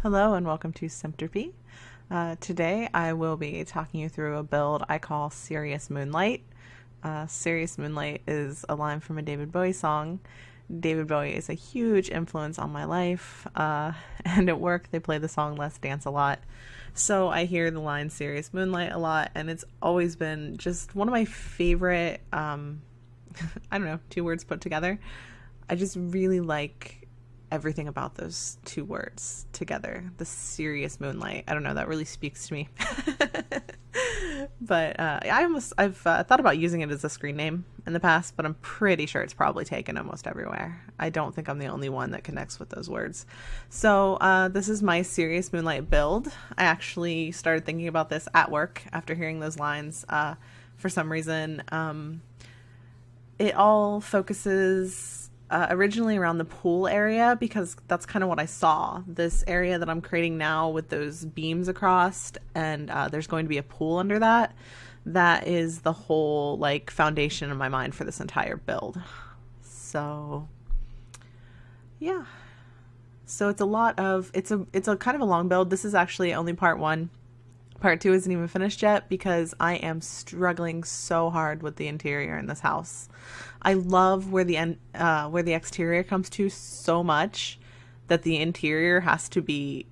Hello and welcome to Symptropy. Today I will be talking you through a build I call Serious Moonlight. Serious Moonlight is a line from a David Bowie song. David Bowie is a huge influence on my life, and at work they play the song Let's Dance a lot. So I hear the line Serious Moonlight a lot, and it's always been just one of my favorite, I don't know, two words put together. I just really like everything about those two words together. The Serious Moonlight. I don't know, that really speaks to me. But I've thought about using it as a screen name in the past, but I'm pretty sure it's probably taken almost everywhere. I don't think I'm the only one that connects with those words. So this is my Serious Moonlight build. I actually started thinking about this at work after hearing those lines. For some reason, it all focuses originally around the pool area, because that's kind of what I saw. This area that I'm creating now with those beams across, and there's going to be a pool under that. That is the whole like foundation in my mind for this entire build. So yeah. So it's a lot of, it's a kind of a long build. This is actually only part one. Part two isn't even finished yet because I am struggling so hard with the interior in this house. I love where the exterior comes to so much that the interior has to be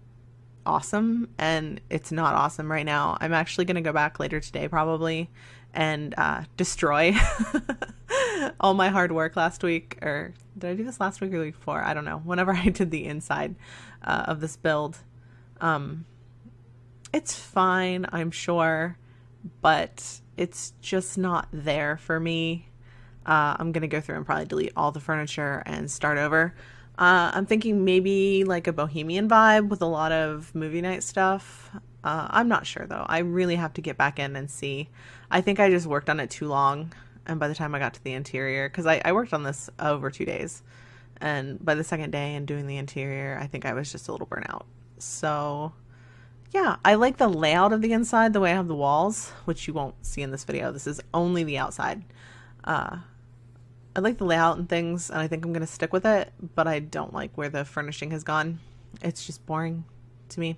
awesome, and it's not awesome right now. I'm actually going to go back later today probably and destroy all my hard work last week. Or did I do this last week or the week before? I don't know. Whenever I did the inside of this build. It's fine, I'm sure, but it's just not there for me. I'm going to go through and probably delete all the furniture and start over. I'm thinking maybe like a bohemian vibe with a lot of movie night stuff. I'm not sure though. I really have to get back in and see. I think I just worked on it too long. And by the time I got to the interior, because I worked on this over 2 days. And by the second day and doing the interior, I think I was just a little burnt out. So yeah, I like the layout of the inside, the way I have the walls, which you won't see in this video. This is only the outside. I like the layout and things, and I think I'm going to stick with it, but I don't like where the furnishing has gone. It's just boring to me.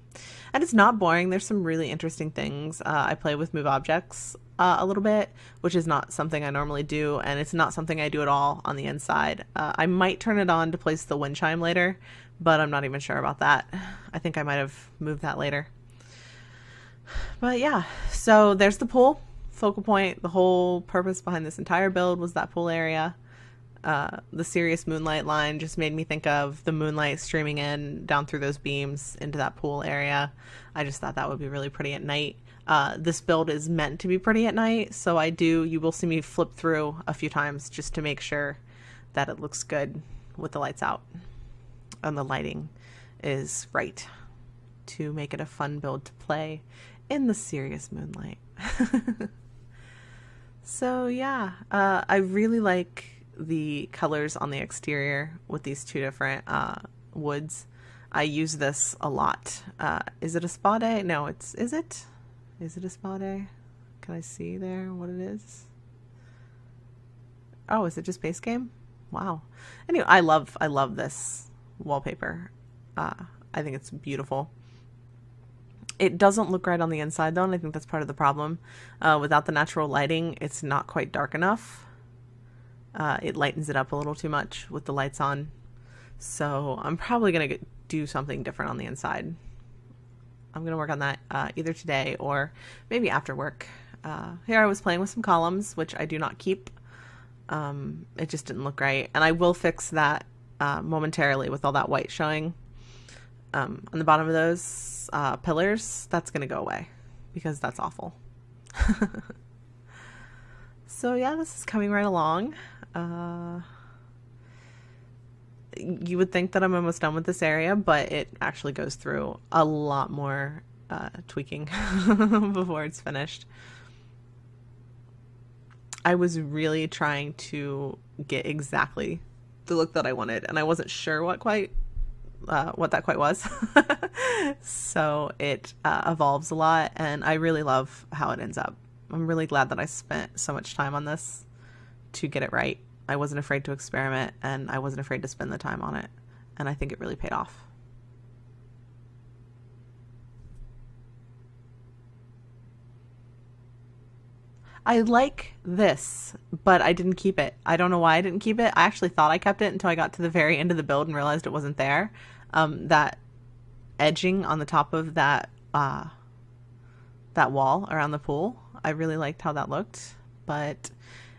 And it's not boring. There's some really interesting things. I play with move objects a little bit, which is not something I normally do, and it's not something I do at all on the inside. I might turn it on to place the wind chime later, but I'm not even sure about that. I think I might have moved that later. But yeah, so there's the pool, focal point. The whole purpose behind this entire build was that pool area. The Serious Moonlight line just made me think of the moonlight streaming in down through those beams into that pool area. I just thought that would be really pretty at night. This build is meant to be pretty at night, so you will see me flip through a few times just to make sure that it looks good with the lights out and the lighting is right to make it a fun build to play in the Serious Moonlight. So yeah, I really like the colors on the exterior with these two different woods. I use this a lot. Is it a spa day? No, is it a spa day? Can I see there what it is? Oh, is it just base game? Wow. Anyway, I love this wallpaper. I think it's beautiful. It doesn't look right on the inside though, and I think that's part of the problem. Without the natural lighting, it's not quite dark enough. It lightens it up a little too much with the lights on. So I'm probably going to do something different on the inside. I'm going to work on that either today or maybe after work. Here I was playing with some columns, which I do not keep. It just didn't look right. And I will fix that momentarily with all that white showing. On the bottom of those pillars, that's going to go away because that's awful. So yeah, this is coming right along. You would think that I'm almost done with this area, but it actually goes through a lot more tweaking before it's finished. I was really trying to get exactly the look that I wanted, and I wasn't sure what that quite was. So it evolves a lot, and I really love how it ends up. I'm really glad that I spent so much time on this to get it right. I wasn't afraid to experiment, and I wasn't afraid to spend the time on it, and I think it really paid off. I like this, but I didn't keep it. I don't know why I didn't keep it. I actually thought I kept it until I got to the very end of the build and realized it wasn't there. That edging on the top of that that wall around the pool, I really liked how that looked, but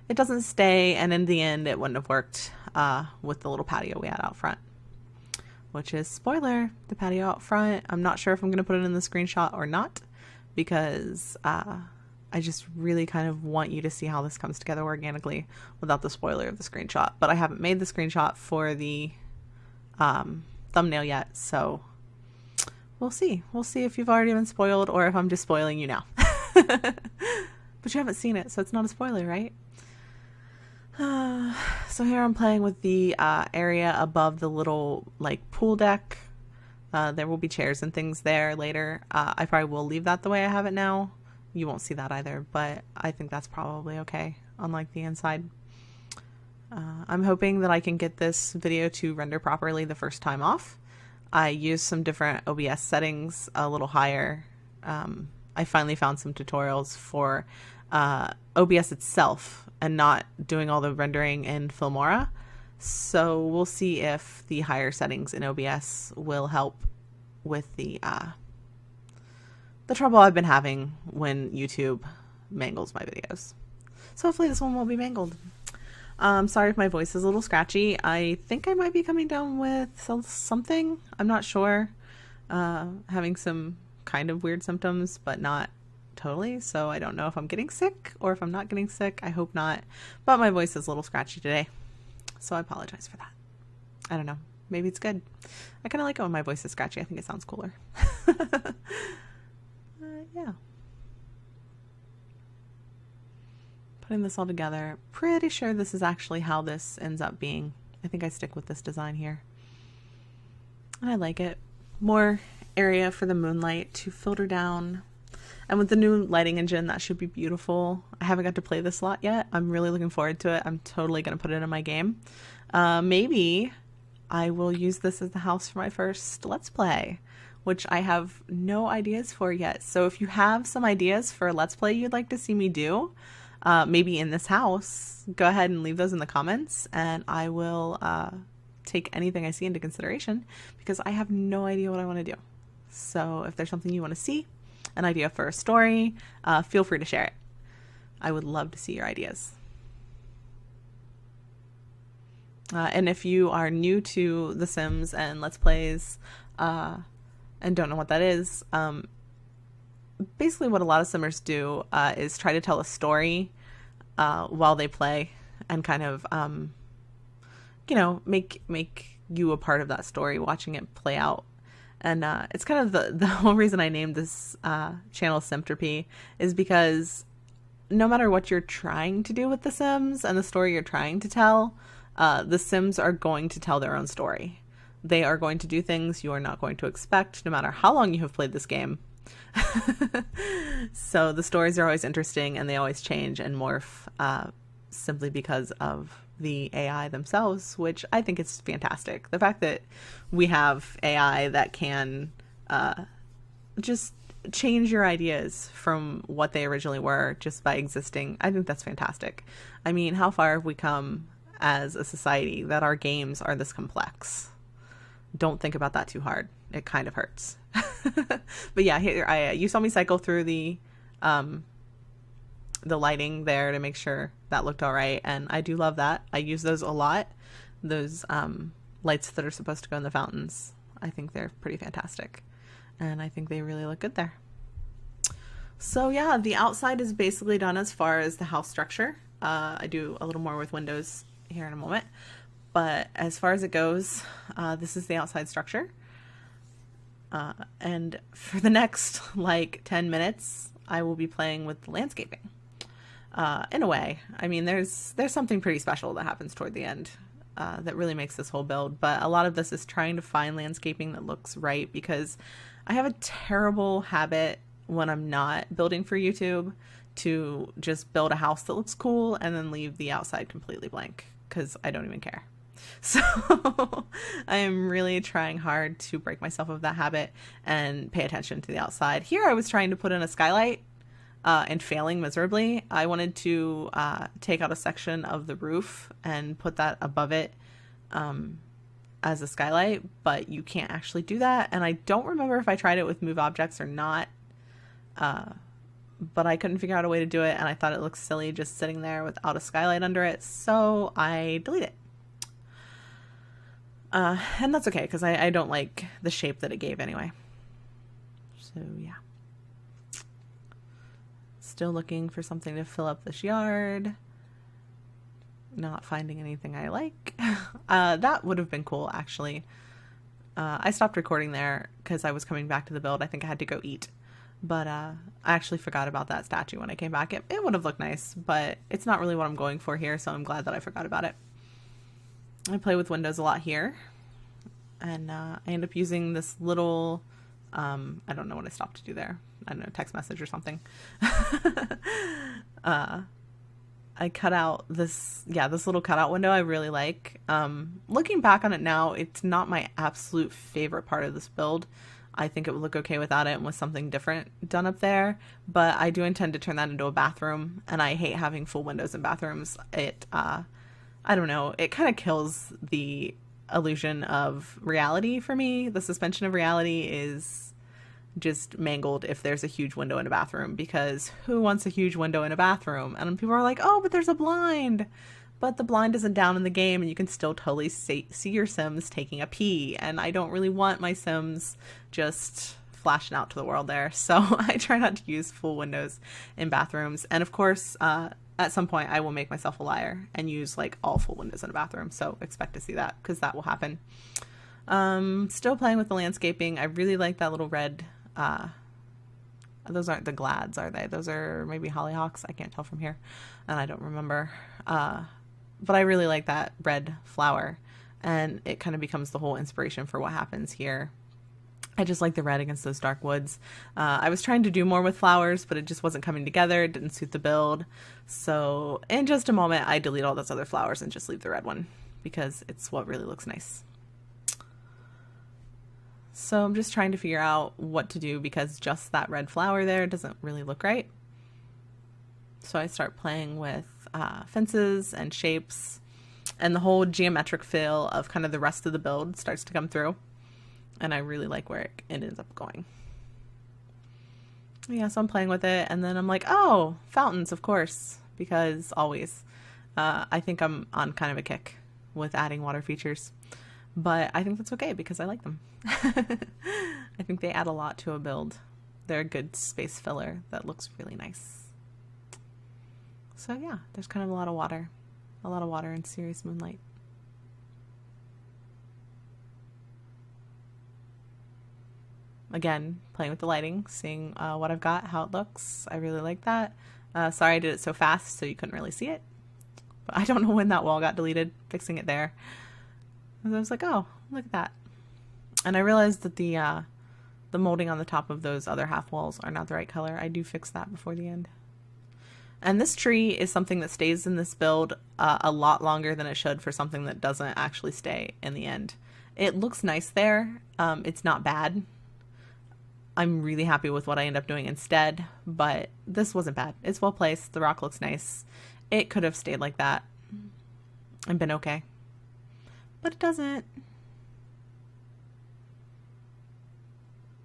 it doesn't stay, and in the end it wouldn't have worked with the little patio we had out front. Which is, spoiler, the patio out front. I'm not sure if I'm going to put it in the screenshot or not, because I just really kind of want you to see how this comes together organically without the spoiler of the screenshot. But I haven't made the screenshot for the thumbnail yet, so we'll see. We'll see if you've already been spoiled or if I'm just spoiling you now. But you haven't seen it, so it's not a spoiler, right? So here I'm playing with the area above the little like pool deck. There will be chairs and things there later. I probably will leave that the way I have it now. You won't see that either, but I think that's probably okay, unlike the inside. I'm hoping that I can get this video to render properly the first time off. I used some different OBS settings a little higher. I finally found some tutorials for OBS itself and not doing all the rendering in Filmora. So we'll see if the higher settings in OBS will help with the trouble I've been having when YouTube mangles my videos. So hopefully this one won't be mangled. Sorry if my voice is a little scratchy. I think I might be coming down with something. I'm not sure. Having some kind of weird symptoms, but not totally. So I don't know if I'm getting sick or if I'm not getting sick. I hope not. But my voice is a little scratchy today. So I apologize for that. I don't know. Maybe it's good. I kind of like it when my voice is scratchy. I think it sounds cooler. Yeah. Putting this all together. Pretty sure this is actually how this ends up being. I think I stick with this design here. And I like it. More area for the moonlight to filter down. And with the new lighting engine, that should be beautiful. I haven't got to play this a lot yet. I'm really looking forward to it. I'm totally going to put it in my game. Maybe I will use this as the house for my first Let's Play, which I have no ideas for yet. So if you have some ideas for a Let's Play you'd like to see me do, maybe in this house, go ahead and leave those in the comments, and I will take anything I see into consideration, because I have no idea what I want to do. So if there's something you want to see, an idea for a story, feel free to share it. I would love to see your ideas. And if you are new to The Sims and Let's Plays and don't know what that is, basically what a lot of Simmers do is try to tell a story while they play, and kind of, you know, make you a part of that story, watching it play out. And it's kind of the whole reason I named this channel Simtropy, is because no matter what you're trying to do with The Sims and the story you're trying to tell, the Sims are going to tell their own story. They are going to do things you are not going to expect, no matter how long you have played this game. So the stories are always interesting, and they always change and morph simply because of the AI themselves, which I think is fantastic. The fact that we have AI that can just change your ideas from what they originally were just by existing, I think that's fantastic. I mean, how far have we come as a society that our games are this complex? Don't think about that too hard. It kind of hurts. But yeah, here you saw me cycle through the lighting there to make sure that looked all right, and I do love that. I use those a lot. Those lights that are supposed to go in the fountains, I think they're pretty fantastic, and I think they really look good there. So yeah, the outside is basically done as far as the house structure. I do a little more with windows here in a moment, but as far as it goes, this is the outside structure. And for the next like 10 minutes, I will be playing with the landscaping. In a way, I mean, there's something pretty special that happens toward the end that really makes this whole build. But a lot of this is trying to find landscaping that looks right, because I have a terrible habit when I'm not building for YouTube to just build a house that looks cool and then leave the outside completely blank, because I don't even care. So I am really trying hard to break myself of that habit and pay attention to the outside. Here I was trying to put in a skylight and failing miserably. I wanted to take out a section of the roof and put that above it as a skylight, but you can't actually do that. And I don't remember if I tried it with move objects or not, but I couldn't figure out a way to do it, and I thought it looked silly just sitting there without a skylight under it, so I delete it. And that's okay, because I don't like the shape that it gave anyway. So yeah. Still looking for something to fill up this yard. Not finding anything I like. That would have been cool, actually. I stopped recording there because I was coming back to the build. I think I had to go eat. But I actually forgot about that statue when I came back. It would have looked nice, but it's not really what I'm going for here, so I'm glad that I forgot about it. I play with windows a lot here. And I end up using this little... I don't know what I stopped to do there. I don't know, text message or something. I cut out this little cutout window I really like. Looking back on it now, it's not my absolute favorite part of this build. I think it would look okay without it and with something different done up there, but I do intend to turn that into a bathroom, and I hate having full windows in bathrooms. I don't know, it kind of kills the illusion of reality for me. The suspension of reality is just mangled if there's a huge window in a bathroom, because who wants a huge window in a bathroom? And people are like, oh, but there's a blind. But the blind isn't down in the game, and you can still totally see your Sims taking a pee. And I don't really want my Sims just flashing out to the world there. So I try not to use full windows in bathrooms. And of course, at some point I will make myself a liar and use like all full windows in a bathroom. So expect to see that, because that will happen. Still playing with the landscaping. I really like that little red, those aren't the glads, are they? Those are maybe hollyhocks. I can't tell from here, and I don't remember. But I really like that red flower, and it kind of becomes the whole inspiration for what happens here. I just like the red against those dark woods. I was trying to do more with flowers, but it just wasn't coming together. It didn't suit the build. So in just a moment, I delete all those other flowers and just leave the red one, because it's what really looks nice. So I'm just trying to figure out what to do, because just that red flower there doesn't really look right. So I start playing with fences and shapes, and the whole geometric feel of kind of the rest of the build starts to come through. And I really like where it ends up going. Yeah, so I'm playing with it, and then I'm like, oh, fountains, of course, because always. I think I'm on kind of a kick with adding water features, but I think that's okay because I like them. I think they add a lot to a build. They're a good space filler that looks really nice. So yeah, there's kind of a lot of water in Serious Moonlight. Again, playing with the lighting, seeing what I've got, how it looks. I really like that. Sorry I did it so fast so you couldn't really see it. But I don't know when that wall got deleted, fixing it there. And I was like, oh, look at that. And I realized that the molding on the top of those other half walls are not the right color. I do fix that before the end. And this tree is something that stays in this build a lot longer than it should for something that doesn't actually stay in the end. It looks nice there. It's not bad. I'm really happy with what I end up doing instead, but this wasn't bad. It's well placed. The rock looks nice. It could have stayed like that and been okay, but it doesn't.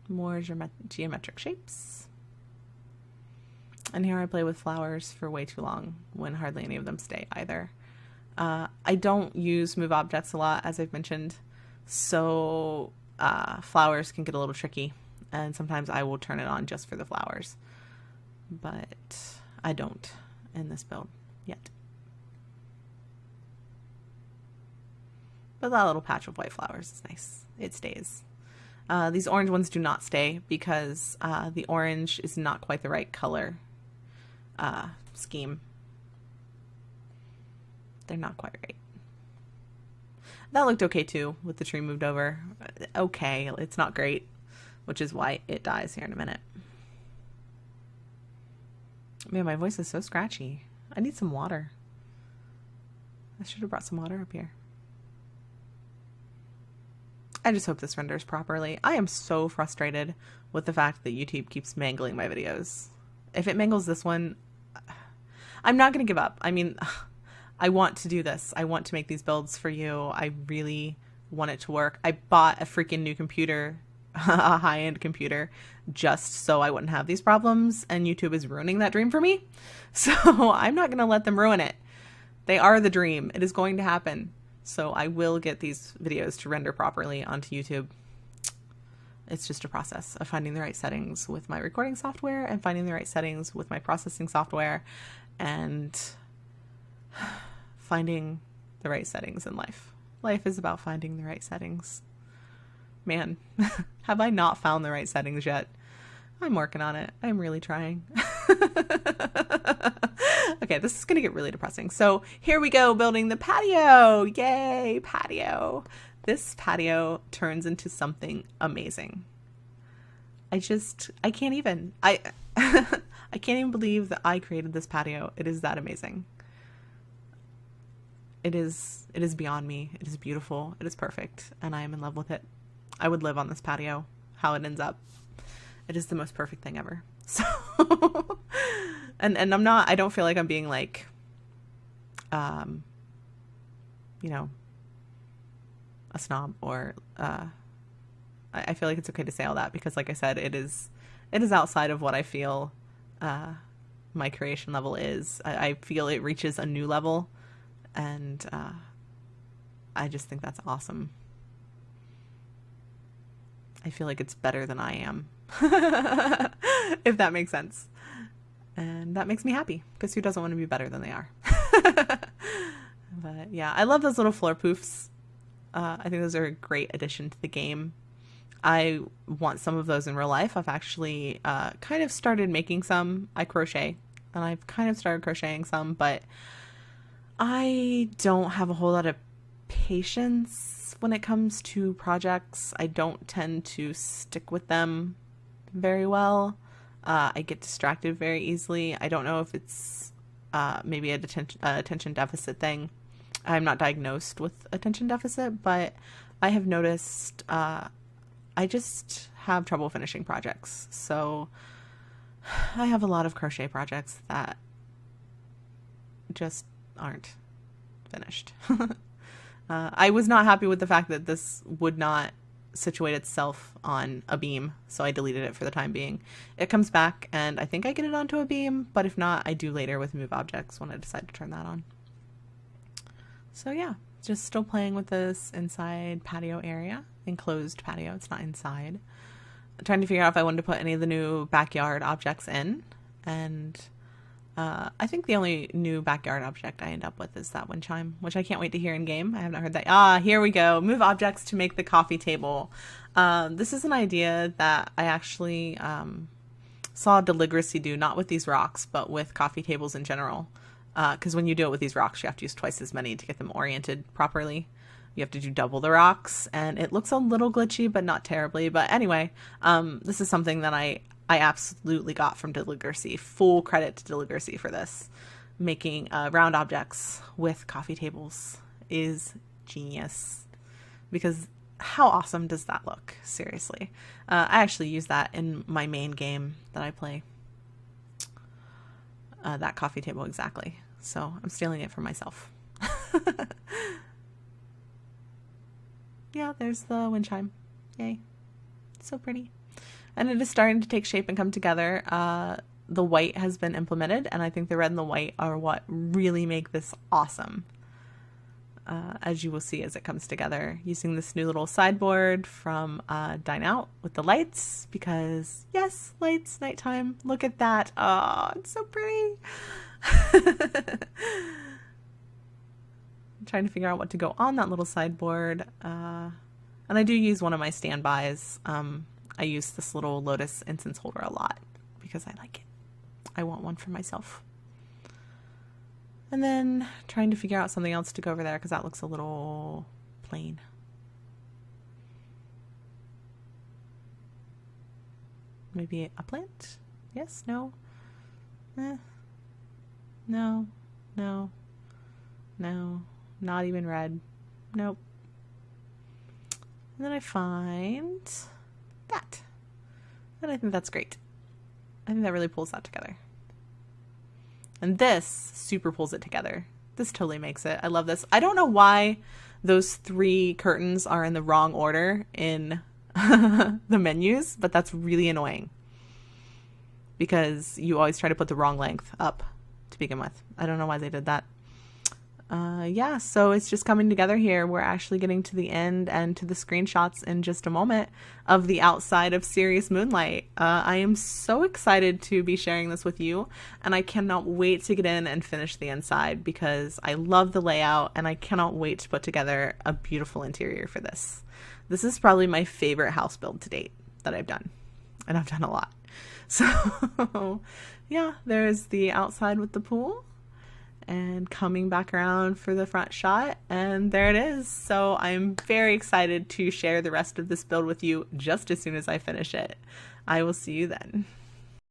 More geometric shapes. And here I play with flowers for way too long when hardly any of them stay either. I don't use move objects a lot, as I've mentioned, so flowers can get a little tricky. And sometimes I will turn it on just for the flowers. But I don't in this build yet. But that little patch of white flowers is nice. It stays. These orange ones do not stay because the orange is not quite the right color scheme. They're not quite right. That looked okay too with the tree moved over. Okay, it's not great, which is why it dies here in a minute. Man, my voice is so scratchy. I need some water. I should have brought some water up here. I just hope this renders properly. I am so frustrated with the fact that YouTube keeps mangling my videos. if it mangles this one, I'm not going to give up. I mean, I want to do this. I want to make these builds for you. I really want it to work. I bought a freaking new computer, a high-end computer, just so I wouldn't have these problems, and YouTube is ruining that dream for me. So I'm not going to let them ruin it. They are the dream. It is going to happen. So I will get these videos to render properly onto YouTube. It's just a process of finding the right settings with my recording software and finding the right settings with my processing software and finding the right settings in life. Life is about finding the right settings. Man, have I not found the right settings yet? I'm working on it. I'm really trying. Okay, this is going to get really depressing. So here we go, building the patio. Yay, patio. This patio turns into something amazing. I can't even. I can't even believe that I created this patio. It is that amazing. It is beyond me. It is beautiful. It is perfect. And I am in love with it. I would live on this patio, how it ends up. It is the most perfect thing ever. So, and I don't feel like I'm being like, you know, a snob or, I feel like it's okay to say all that because like I said, it is outside of what I feel, my creation level is. I feel it reaches a new level and, I just think that's awesome. I feel like it's better than I am, if that makes sense. And that makes me happy because who doesn't want to be better than they are? But yeah, I love those little floor poofs. I think those are a great addition to the game. I want some of those in real life. I've actually kind of started making some. I crochet and I've kind of started crocheting some, but I don't have a whole lot of patience when it comes to projects. I don't tend to stick with them very well. I get distracted very easily. I don't know if it's maybe a attention deficit thing. I'm not diagnosed with attention deficit, but I have noticed I just have trouble finishing projects. So I have a lot of crochet projects that just aren't finished. I was not happy with the fact that this would not situate itself on a beam, so I deleted it for the time being. It comes back, and I think I get it onto a beam, but if not, I do later with move objects when I decide to turn that on. So yeah, just still playing with this inside patio area, enclosed patio, it's not inside. I'm trying to figure out if I wanted to put any of the new backyard objects in, and I think the only new backyard object I end up with is that wind chime, which I can't wait to hear in game. I have not heard that. Ah, here we go. Move objects to make the coffee table. This is an idea that I actually saw Deligracy do, not with these rocks, but with coffee tables in general. Because when you do it with these rocks, you have to use twice as many to get them oriented properly. You have to do double the rocks, and it looks a little glitchy, but not terribly. But anyway, this is something that I absolutely got from Deligracy. Full credit to Deligracy for this. Making round objects with coffee tables is genius. Because how awesome does that look? Seriously. I actually use that in my main game that I play. That coffee table exactly. So I'm stealing it for myself. Yeah, there's the wind chime. Yay. So pretty. And it is starting to take shape and come together. The white has been implemented, and I think the red and the white are what really make this awesome. As you will see as it comes together. Using this new little sideboard from Dine Out with the lights, because yes, lights, nighttime. Look at that. Oh, it's so pretty. I'm trying to figure out what to go on that little sideboard. And I do use one of my standbys. I use this little lotus incense holder a lot because I like it. I want one for myself. And then trying to figure out something else to go over there because that looks a little plain. Maybe a plant? Yes? No? No. No. No. Not even red. Nope. And then I find that. And I think that's great. I think that really pulls that together. And this super pulls it together. This totally makes it. I love this. I don't know why those 3 curtains are in the wrong order in the menus, but that's really annoying because you always try to put the wrong length up to begin with. I don't know why they did that. Yeah, so it's just coming together here. We're actually getting to the end and to the screenshots in just a moment of the outside of Serious Moonlight. I am so excited to be sharing this with you, and I cannot wait to get in and finish the inside because I love the layout and I cannot wait to put together a beautiful interior for this. This is probably my favorite house build to date that I've done, and I've done a lot. So yeah, there's the outside with the pool. And coming back around for the front shot, and there it is. So I'm very excited to share the rest of this build with you just as soon as I finish it. I will see you then.